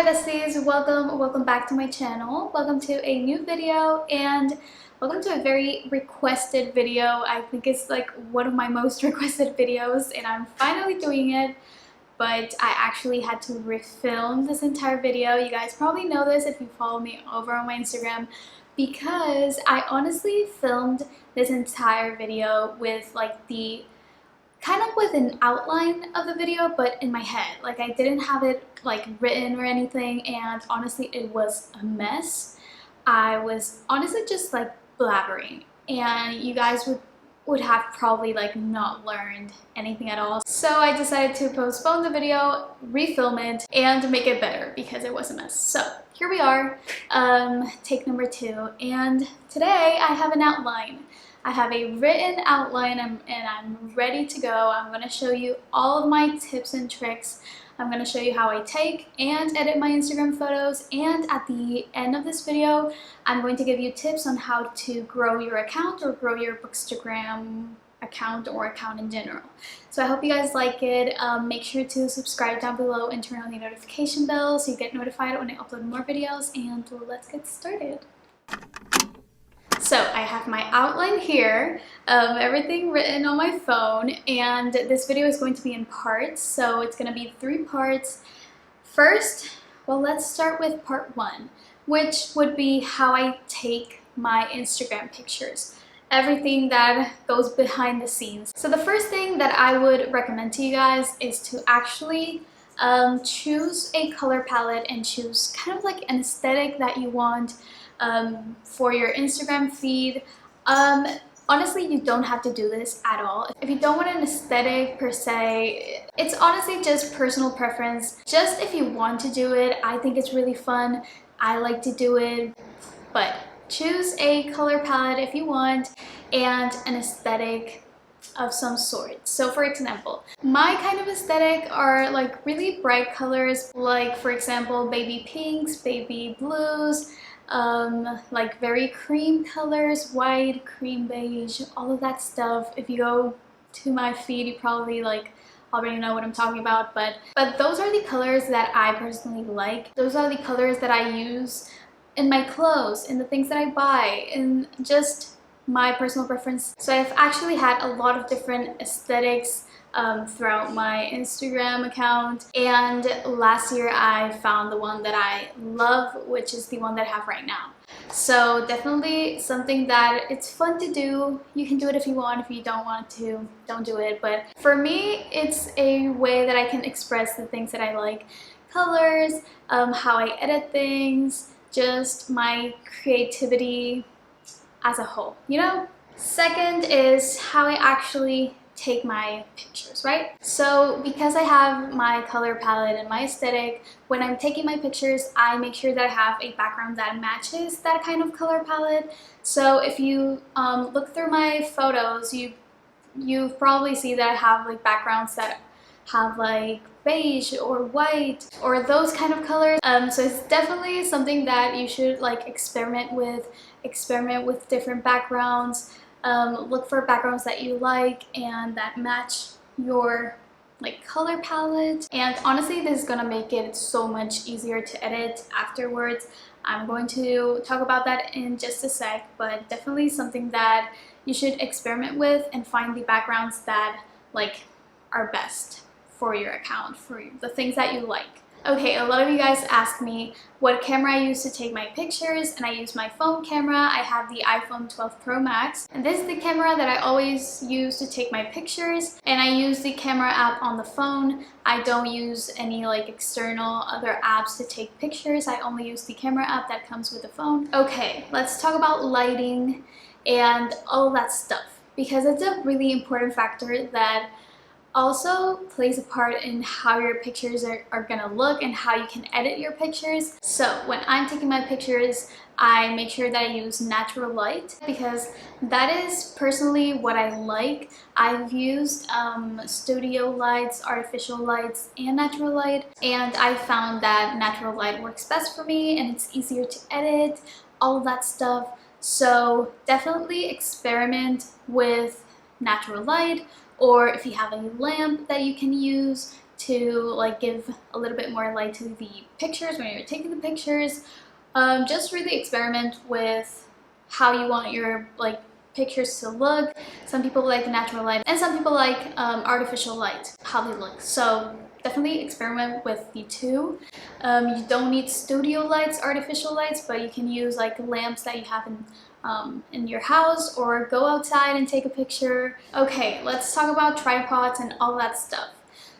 besties, welcome back to my channel. Welcome to a new video and welcome to a very requested video. I think it's like one of my most requested videos and I'm finally doing it, but I actually had to refilm this entire video. You guys probably know this if you follow me over on my Instagram, because I honestly filmed this entire video with like the kind of with an outline of the video, but in my head. Like I didn't have it like written or anything, and honestly it was a mess. I was honestly just like blabbering, and you guys would have probably like not learned anything at all. So I decided to postpone the video, refilm it, and make it better because it was a mess. So here we are, take number 2, and today I have an outline. I have a written outline and I'm ready to go. I'm going to show you all of my tips and tricks. I'm going to show you how I take and edit my Instagram photos, and at the end of this video I'm going to give you tips on how to grow your account or grow your Bookstagram account or account in general. So I hope you guys like it. Make sure to subscribe down below and turn on the notification bell so you get notified when I upload more videos, and let's get started. So I have my outline here of everything written on my phone, and this video is going to be in parts, so it's going to be 3 parts. First, well, let's start with part 1, which would be how I take my Instagram pictures. Everything that goes behind the scenes. So the first thing that I would recommend to you guys is to actually choose a color palette and choose kind of like an aesthetic that you want for your Instagram feed. Honestly, you don't have to do this at all. If you don't want an aesthetic per se, it's honestly just personal preference. Just if you want to do it, I think it's really fun. I like to do it, but choose a color palette if you want and an aesthetic of some sort. So for example, my kind of aesthetic are like really bright colors, like for example baby pinks, baby blues, like very cream colors, white, cream beige, all of that stuff. If you go to my feed, you probably like already know what I'm talking about, but those are the colors that I personally like. Those are the colors that I use in my clothes, in the things that I buy, in just my personal preference. So I've actually had a lot of different aesthetics throughout my Instagram account, and last year I found the one that I love, which is the one that I have right now. So definitely something that it's fun to do. You can do it if you want. If you don't want to, don't do it. But for me, it's a way that I can express the things that I like. Colors, how I edit things, just my creativity as a whole, you know? Second is how I actually take my pictures, right? So because I have my color palette and my aesthetic, when I'm taking my pictures, I make sure that I have a background that matches that kind of color palette. So if you look through my photos, you probably see that I have like backgrounds that have like beige or white or those kind of colors. So it's definitely something that you should like experiment with different backgrounds. Look for backgrounds that you like and that match your like color palette, and honestly this is gonna make it so much easier to edit afterwards. I'm going to talk about that in just a sec, but definitely something that you should experiment with and find the backgrounds that like are best for your account, for the things that you like. Okay, a lot of you guys ask me what camera I use to take my pictures, and I use my phone camera. I have the iPhone 12 Pro Max, and this is the camera that I always use to take my pictures, and I use the camera app on the phone. I don't use any like external other apps to take pictures. I only use the camera app that comes with the phone. Okay, let's talk about lighting and all of that stuff, because it's a really important factor that also plays a part in how your pictures are gonna look and how you can edit your pictures. So when I'm taking my pictures, I make sure that I use natural light, because that is personally what I like. I've used studio lights, artificial lights, and natural light, and I found that natural light works best for me and it's easier to edit, all of that stuff. So definitely experiment with natural light, or if you have a lamp that you can use to like give a little bit more light to the pictures when you're taking the pictures. Just really experiment with how you want your like pictures to look. Some people like natural light and some people like artificial light, how they look. So definitely experiment with the two. You don't need studio lights, artificial lights, but you can use like lamps that you have in your house, or go outside and take a picture. Okay, let's talk about tripods and all that stuff.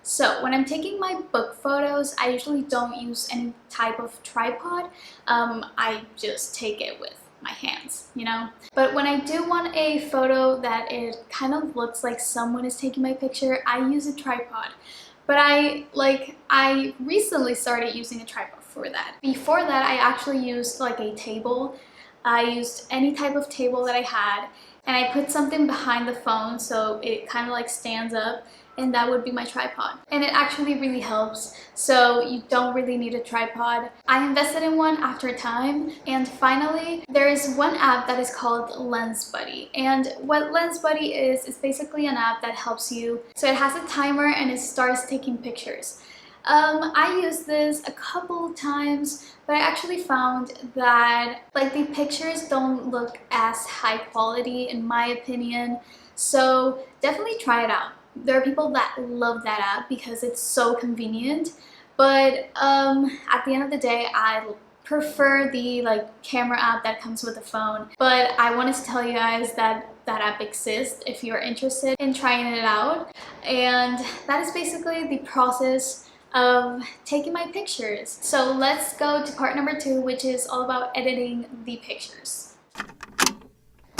So when I'm taking my book photos, I usually don't use any type of tripod. I just take it with my hands, you know? But when I do want a photo that it kind of looks like someone is taking my picture, I use a tripod. But I recently started using a tripod for that. Before that, I actually used like a table. I used any type of table that I had, and I put something behind the phone so it kind of like stands up, and that would be my tripod. And it actually really helps, so you don't really need a tripod. I invested in one after a time, and finally there is one app that is called Lens Buddy. And what Lens Buddy is basically an app that helps you. So it has a timer and it starts taking pictures. I used this a couple times, but I actually found that like the pictures don't look as high quality in my opinion. So definitely try it out. There are people that love that app because it's so convenient, but at the end of the day, I prefer the like camera app that comes with the phone. But I wanted to tell you guys that that app exists if you're interested in trying it out. And that is basically the process of taking my pictures. So let's go to part number 2, which is all about editing the pictures.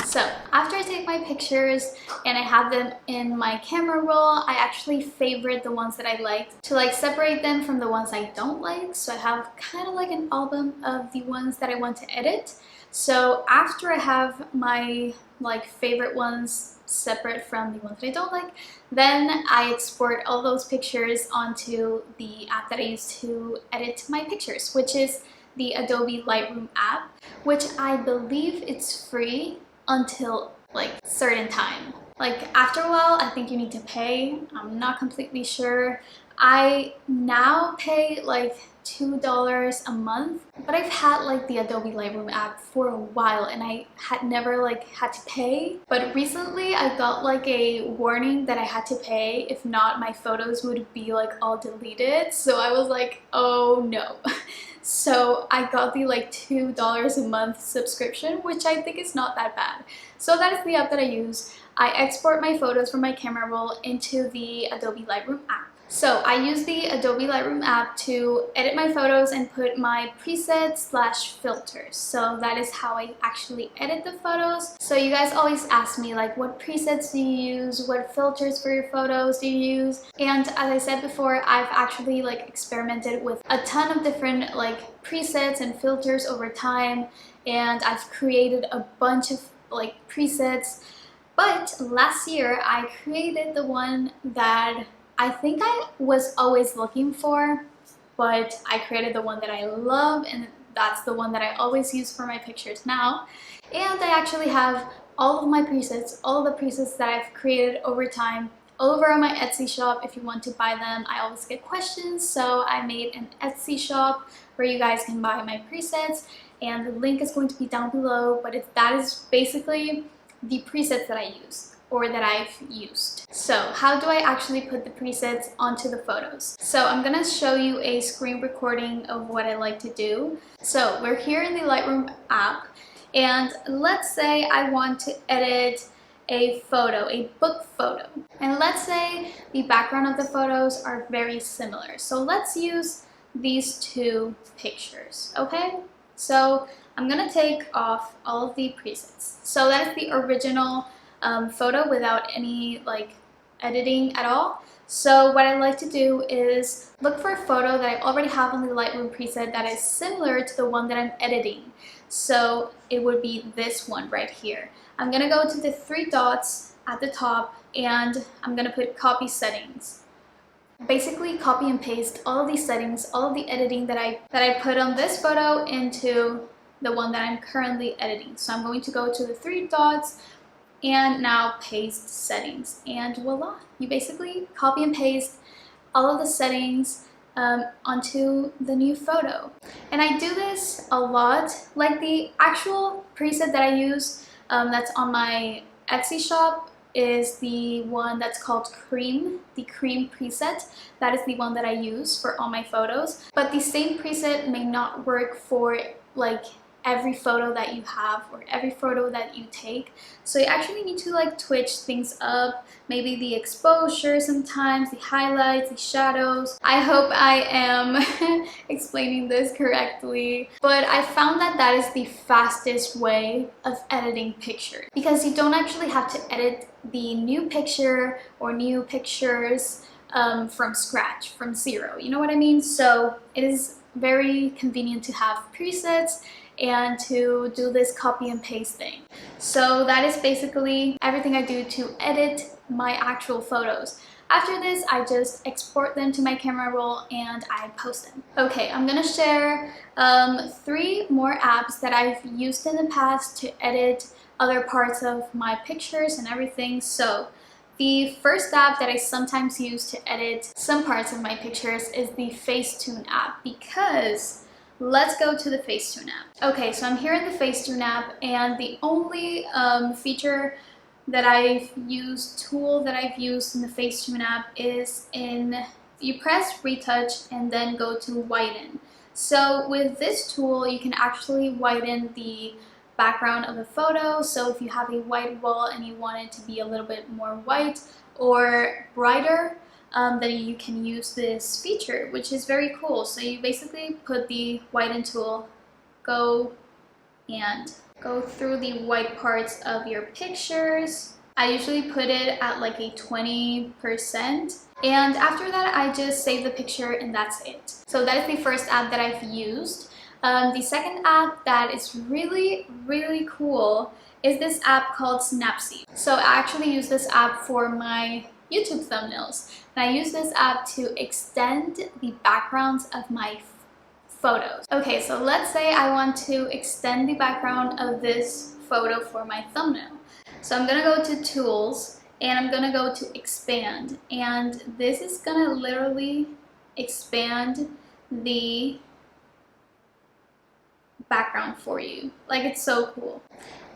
So after I take my pictures and I have them in my camera roll, I actually favorite the ones that I like to like separate them from the ones I don't like. So I have kind of like an album of the ones that I want to edit. So after I have my like favorite ones separate from the ones that I don't like, then I export all those pictures onto the app that I use to edit my pictures, which is the Adobe Lightroom app, which I believe it's free until like certain time. Like after a while, I think you need to pay. I'm not completely sure. I now pay like $2 a month, but I've had like the Adobe Lightroom app for a while and I had never like had to pay. But recently I got like a warning that I had to pay. If not, my photos would be like all deleted. So I was like, oh no. So I got the like $2 a month subscription, which I think is not that bad. So that is the app that I use. I export my photos from my camera roll into the Adobe Lightroom app. So I use the Adobe Lightroom app to edit my photos and put my presets/filters. So that is how I actually edit the photos. So you guys always ask me like, what presets do you use? What filters for your photos do you use? And as I said before, I've actually like experimented with a ton of different like presets and filters over time, and I've created a bunch of like presets. But last year I created the one that I think I was always looking for, but I created the one that I love, and that's the one that I always use for my pictures now. And I actually have all of my presets, all of the presets that I've created over time, all over on my Etsy shop. If you want to buy them, I always get questions, so I made an Etsy shop where you guys can buy my presets, and the link is going to be down below. But that is basically the presets that I use, or that I've used. So how do I actually put the presets onto the photos? So I'm gonna show you a screen recording of what I like to do. So we're here in the Lightroom app, and let's say I want to edit a photo, a book photo. And let's say the background of the photos are very similar. So let's use these two pictures, okay? So I'm gonna take off all of the presets. So that is the original photo without any like editing at all. So what I like to do is look for a photo that I already have on the Lightroom preset that is similar to the one that I'm editing. So it would be this one right here. I'm gonna go to the 3 dots at the top, and I'm gonna put copy settings. Basically copy and paste all of these settings, all of the editing that I put on this photo into the one that I'm currently editing. So I'm going to go to the 3 dots and now paste settings, and voila, you basically copy and paste all of the settings onto the new photo. And I do this a lot. Like the actual preset that I use that's on my Etsy shop is the one that's called Cream, the Cream preset. That is the one that I use for all my photos. But the same preset may not work for like every photo that you have or every photo that you take. So you actually need to like twitch things up, maybe the exposure sometimes, the highlights, the shadows. I hope I am explaining this correctly, but I found that that is the fastest way of editing pictures because you don't actually have to edit the new picture or new pictures from scratch, from zero, you know what I mean? So it is very convenient to have presets and to do this copy and paste thing. So that is basically everything I do to edit my actual photos. After this, I just export them to my camera roll and I post them. Okay, I'm gonna share 3 more apps that I've used in the past to edit other parts of my pictures and everything. So the first app that I sometimes use to edit some parts of my pictures is the Facetune app, because let's go to the Facetune app. Okay, so I'm here in the Facetune app, and the only feature that tool that I've used in the Facetune app is you press retouch and then go to widen. So with this tool, you can actually widen the background of the photo. So if you have a white wall and you want it to be a little bit more white or brighter, then you can use this feature, which is very cool. So you basically put the widen tool, go through the white parts of your pictures. I usually put it at like a 20%, and after that I just save the picture and that's it. So that is the first app that I've used. The second app that is really cool is this app called Snapseed. So I actually use this app for my YouTube thumbnails, and I use this app to extend the backgrounds of my photos. Okay, so let's say I want to extend the background of this photo for my thumbnail. So I'm gonna go to Tools and I'm gonna go to Expand, and this is gonna literally expand the background for you. Like, it's so cool.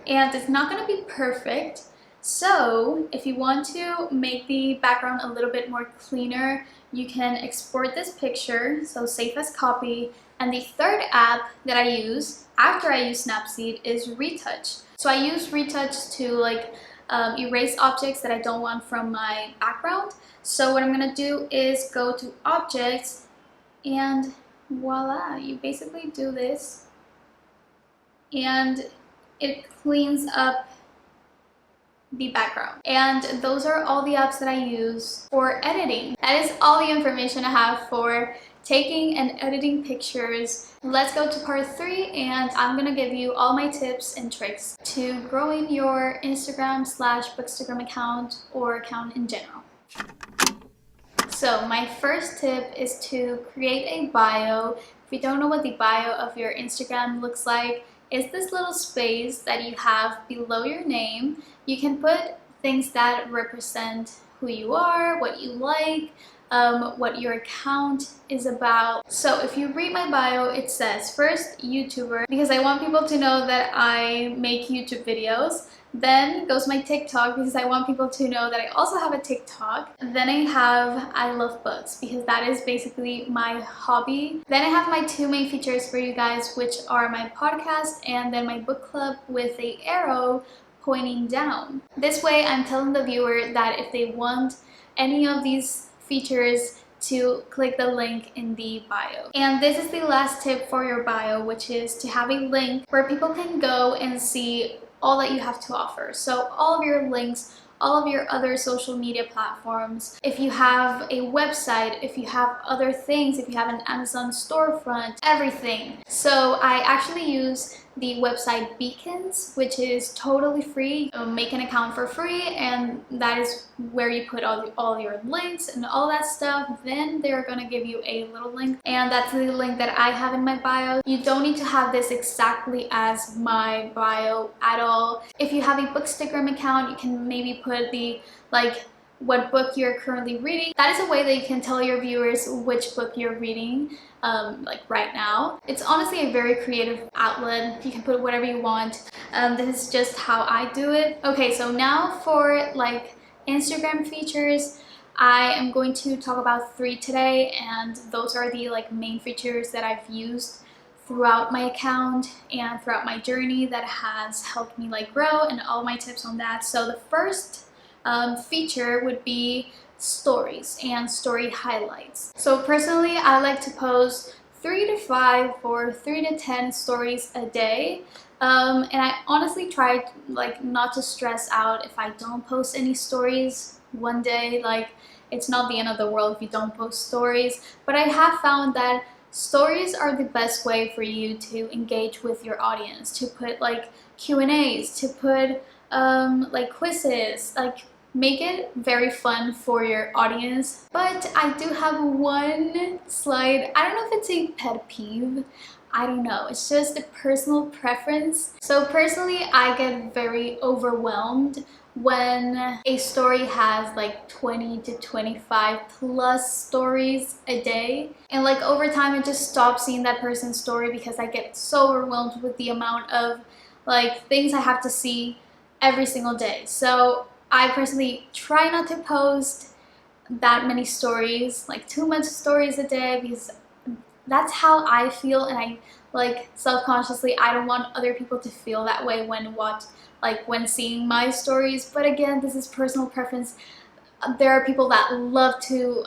And it's not gonna be perfect, so if you want to make the background a little bit more cleaner, you can export this picture, so save as copy. And the third app that I use after I use Snapseed is Retouch. So I use Retouch to like erase objects that I don't want from my background. So what I'm gonna do is go to Objects, and voila, you basically do this and it cleans up the background. And those are all the apps that I use for editing. That is all the information I have for taking and editing pictures. Let's go to part 3, and I'm gonna give you all my tips and tricks to growing your Instagram/Bookstagram account or account in general. So my first tip is to create a bio. If you don't know what the bio of your Instagram looks like, it's this little space that you have below your name. You can put things that represent who you are, what you like, what your account is about. So if you read my bio, it says first YouTuber, because I want people to know that I make YouTube videos. Then goes my TikTok, because I want people to know that I also have a TikTok. Then I have I love books, because that is basically my hobby. Then I have my 2 main features for you guys, which are my podcast and then my book club with an arrow pointing down. This way I'm telling the viewer that if they want any of these features, to click the link in the bio. And this is the last tip for your bio, which is to have a link where people can go and see all that you have to offer. So all of your links, all of your other social media platforms, if you have a website, if you have other things, if you have an Amazon storefront, everything. So I actually use the website Beacons, which is totally free. Make an account for free, and that is where you put all your links and all that stuff. Then they're gonna give you a little link, and that's the link that I have in my bio. You don't need to have this exactly as my bio at all. If you have a Bookstagram account, you can maybe put the what book you're currently reading. That is a way that you can tell your viewers which book you're reading like right now. It's honestly a very creative outlet. You can put whatever you want. This is just how I do it. Okay, so now for like Instagram features, I am going to talk about 3 today, and those are the like main features that I've used throughout my account and throughout my journey that has helped me like grow, and all my tips on that. So the first feature would be stories and story highlights. So personally, I like to post 3 to 5 or 3 to 10 stories a day. And I honestly try like not to stress out if I don't post any stories one day. Like, it's not the end of the world if you don't post stories, but I have found that stories are the best way for you to engage with your audience, to put like Q&As, to put like quizzes, like make it very fun for your audience. But I do have one slight, I don't know if it's a pet peeve, I don't know, it's just a personal preference. So personally, I get very overwhelmed when a story has like 20 to 25 plus stories a day, and like over time I just stop seeing that person's story because I get so overwhelmed with the amount of like things I have to see every single day. So I personally try not to post that many stories, like too much stories a day, because that's how I feel, and I like self-consciously I don't want other people to feel that way when seeing my stories. But again, this is personal preference. There are people that love to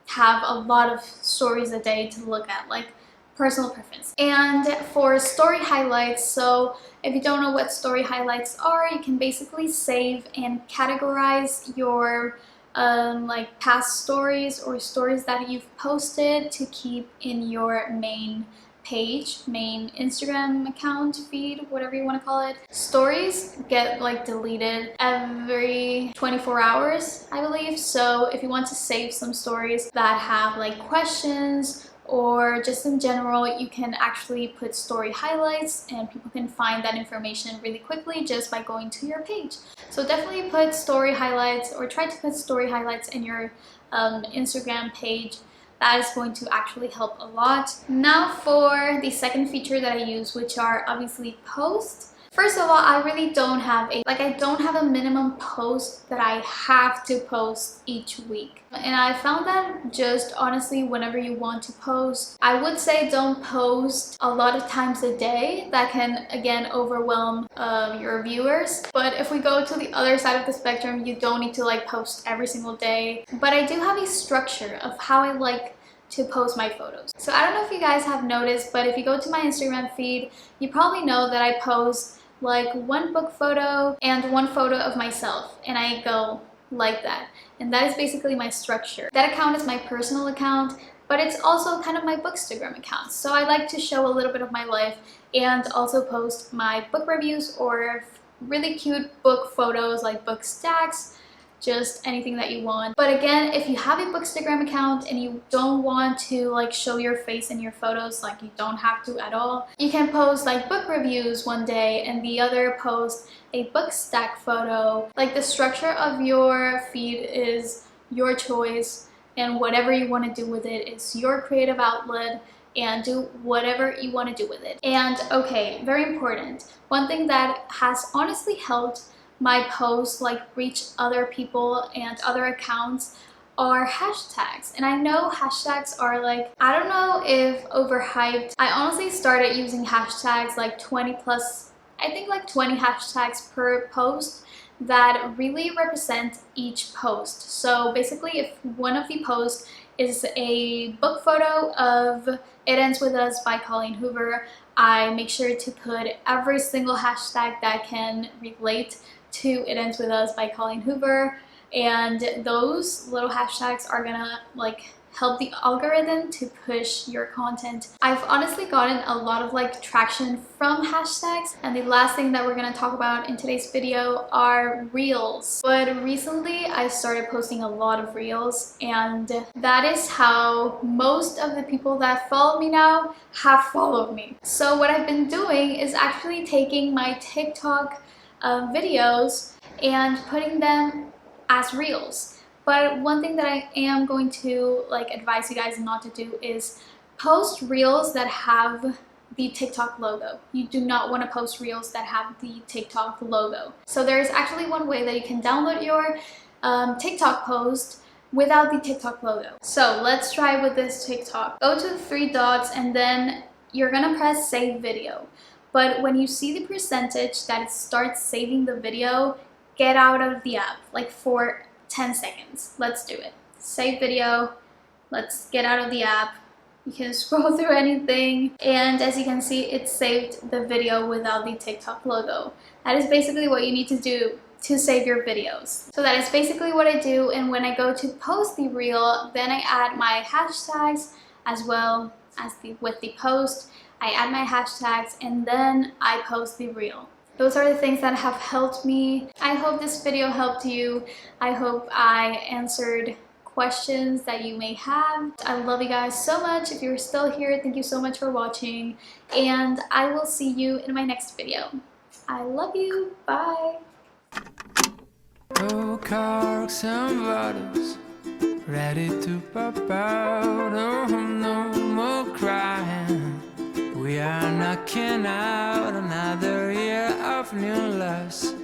have a lot of stories a day to look at, like personal preference. And for story highlights, so if you don't know what story highlights are, you can basically save and categorize your like past stories or stories that you've posted to keep in your main page, main Instagram account, feed, whatever you want to call it. Stories get like deleted every 24 hours, I believe. So if you want to save some stories that have like questions or just in general, you can actually put story highlights, and people can find that information really quickly just by going to your page. So definitely put story highlights, or try to put story highlights in your Instagram page. That is going to actually help a lot. Now for the second feature that I use, which are obviously posts. First of all, I really don't have a minimum post that I have to post each week. And I found that just honestly, whenever you want to post, I would say don't post a lot of times a day. That can again overwhelm your viewers. But if we go to the other side of the spectrum, you don't need to like post every single day. But I do have a structure of how I like to post my photos. So I don't know if you guys have noticed, but if you go to my Instagram feed, you probably know that I post like 1 book photo and 1 photo of myself, and I go like that. And that is basically my structure. That account is my personal account, but it's also kind of my Bookstagram account. So I like to show a little bit of my life and also post my book reviews or really cute book photos, like book stacks, just anything that you want. But again, if you have a Bookstagram account and you don't want to like show your face in your photos, like you don't have to at all, you can post like book reviews one day and the other post a book stack photo. Like, the structure of your feed is your choice, and whatever you want to do with it is your creative outlet, and do whatever you want to do with it. And okay, very important, one thing that has honestly helped my posts like reach other people and other accounts are hashtags. And I know hashtags are like, I don't know if overhyped. I honestly started using hashtags like 20 plus, I think like 20 hashtags per post that really represent each post. So basically, if one of the posts is a book photo of It Ends With Us by Colleen Hoover, I make sure to put every single hashtag that can relate to It Ends With Us by Colleen Hoover, and those little hashtags are gonna like help the algorithm to push your content. I've honestly gotten a lot of like traction from hashtags, and the last thing that we're gonna talk about in today's video are reels. But recently I started posting a lot of reels, and that is how most of the people that follow me now have followed me. So what I've been doing is actually taking my TikTok videos and putting them as reels. But one thing that I am going to advise you guys not to do is post reels that have the TikTok logo. You do not want to post reels that have the TikTok logo. So there is actually one way that you can download your TikTok post without the TikTok logo. So let's try with this TikTok. Go to the three dots and then you're gonna press save video. But when you see the percentage that it starts saving the video, get out of the app like for 10 seconds. Let's do it. Save video. Let's get out of the app. You can scroll through anything, and as you can see, it saved the video without the TikTok logo. That is basically what you need to do to save your videos. So that is basically what I do, and when I go to post the reel, then I add my hashtags as well as with the post. I add my hashtags and then I post the reel. Those are the things that have helped me. I hope this video helped you. I hope I answered questions that you may have. I love you guys so much. If you're still here, thank you so much for watching, and I will see you in my next video. I love you. Bye. Oh, corks and bottles ready to pop out. Oh, no more crying. We are knocking out another year of new loves.